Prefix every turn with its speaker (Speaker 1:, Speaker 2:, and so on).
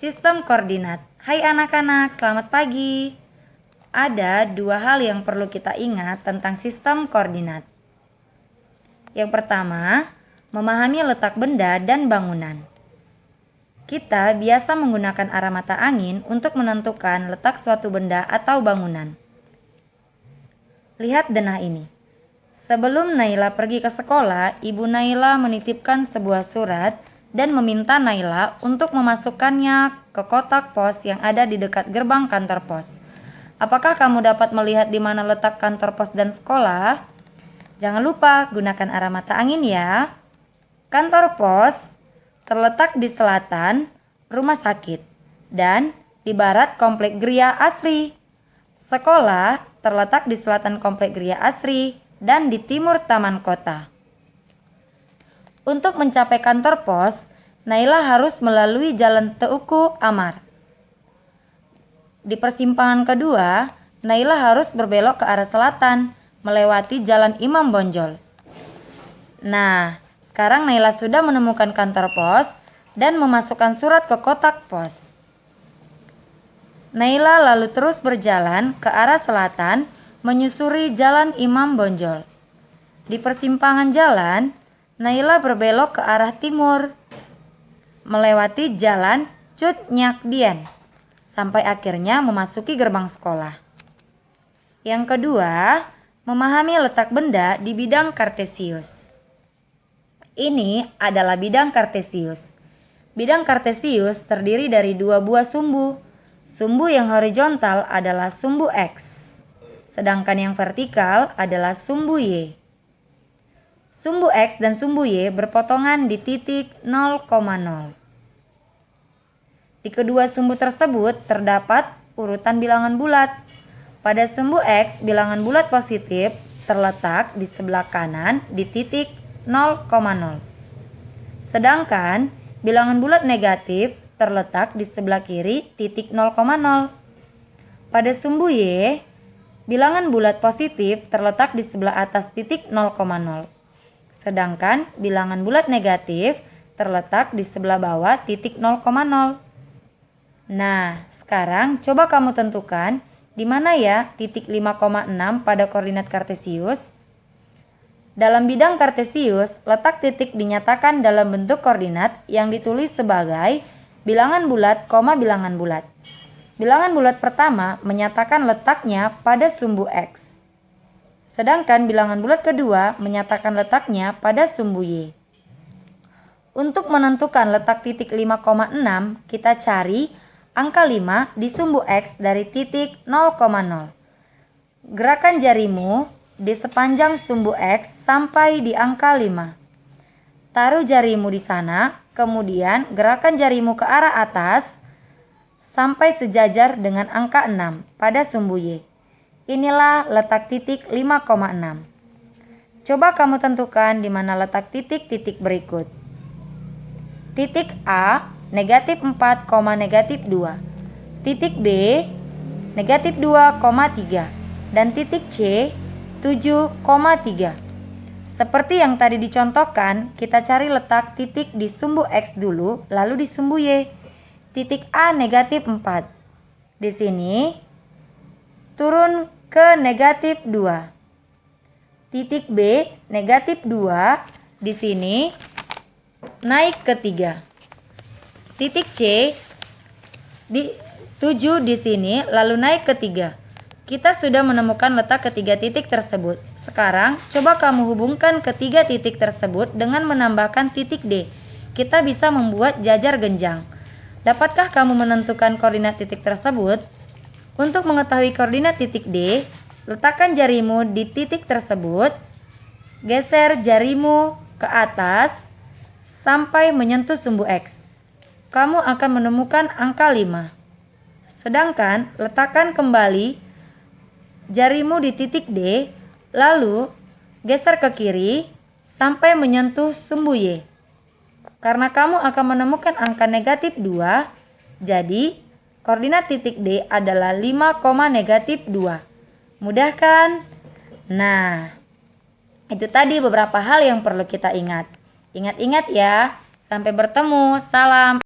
Speaker 1: Sistem koordinat. Hai anak-anak, selamat pagi. Ada dua hal yang perlu kita ingat tentang sistem koordinat. Yang pertama, memahami letak benda dan bangunan. Kita biasa menggunakan arah mata angin untuk menentukan letak suatu benda atau bangunan. Lihat denah ini. Sebelum Naila pergi ke sekolah, Ibu Naila menitipkan sebuah surat dan meminta Naila untuk memasukkannya ke kotak pos yang ada di dekat gerbang kantor pos. Apakah kamu dapat melihat di mana letak kantor pos dan sekolah? Jangan lupa gunakan arah mata angin ya. Kantor pos terletak di selatan rumah sakit dan di barat komplek Gria Asri. Sekolah terletak di selatan komplek Gria Asri dan di timur taman kota. Untuk mencapai kantor pos, Naila harus melalui jalan Teuku Amar. Di persimpangan kedua, Naila harus berbelok ke arah selatan, melewati jalan Imam Bonjol. Nah, sekarang Naila sudah menemukan kantor pos dan memasukkan surat ke kotak pos. Naila lalu terus berjalan ke arah selatan, menyusuri jalan Imam Bonjol. Di persimpangan jalan, Naila berbelok ke arah timur, melewati jalan Cut Nyak Dien, sampai akhirnya memasuki gerbang sekolah. Yang kedua, memahami letak benda di bidang kartesius. Ini adalah bidang kartesius. Bidang kartesius terdiri dari dua buah sumbu. Sumbu yang horizontal adalah sumbu X, sedangkan yang vertikal adalah sumbu Y. Sumbu X dan sumbu Y berpotongan di titik 0,0. Di kedua sumbu tersebut terdapat urutan bilangan bulat. Pada sumbu X, bilangan bulat positif terletak di sebelah kanan di titik 0,0. Sedangkan bilangan bulat negatif terletak di sebelah kiri titik 0,0. Pada sumbu Y, bilangan bulat positif terletak di sebelah atas titik 0,0. Sedangkan bilangan bulat negatif terletak di sebelah bawah titik 0,0. Nah, sekarang coba kamu tentukan di mana ya titik 5,6 pada koordinat kartesius. Dalam bidang kartesius, letak titik dinyatakan dalam bentuk koordinat yang ditulis sebagai bilangan bulat, bilangan bulat. Bilangan bulat pertama menyatakan letaknya pada sumbu X. Sedangkan bilangan bulat kedua menyatakan letaknya pada sumbu Y. Untuk menentukan letak titik 5,6, kita cari angka 5 di sumbu X dari titik 0,0. Gerakan jarimu di sepanjang sumbu X sampai di angka 5. Taruh jarimu di sana, kemudian gerakan jarimu ke arah atas sampai sejajar dengan angka 6 pada sumbu Y. Inilah letak titik 5,6. Coba kamu tentukan di mana letak titik-titik berikut. Titik A, negatif 4, negatif 2. Titik B, negatif 2,3. Dan titik C, 7,3. Seperti yang tadi dicontohkan, kita cari letak titik di sumbu X dulu, lalu di sumbu Y. Titik A negatif 4. Di sini turun ke negatif 2. Titik B negatif 2. Di sini naik ke 3. Titik C di 7 di sini lalu naik ke 3. Kita sudah menemukan letak ketiga titik tersebut. Sekarang coba kamu hubungkan ketiga titik tersebut dengan menambahkan titik D. Kita bisa membuat jajar genjang. Dapatkah kamu menentukan koordinat titik tersebut? Untuk mengetahui koordinat titik D, letakkan jarimu di titik tersebut. Geser jarimu ke atas sampai menyentuh sumbu X. Kamu akan menemukan angka 5. Sedangkan letakkan kembali jarimu di titik D, lalu geser ke kiri sampai menyentuh sumbu Y. Karena kamu akan menemukan angka negatif 2, jadi koordinat titik D adalah 5, negatif 2. Mudah kan? Nah, itu tadi beberapa hal yang perlu kita ingat. Ingat-ingat ya. Sampai bertemu. Salam.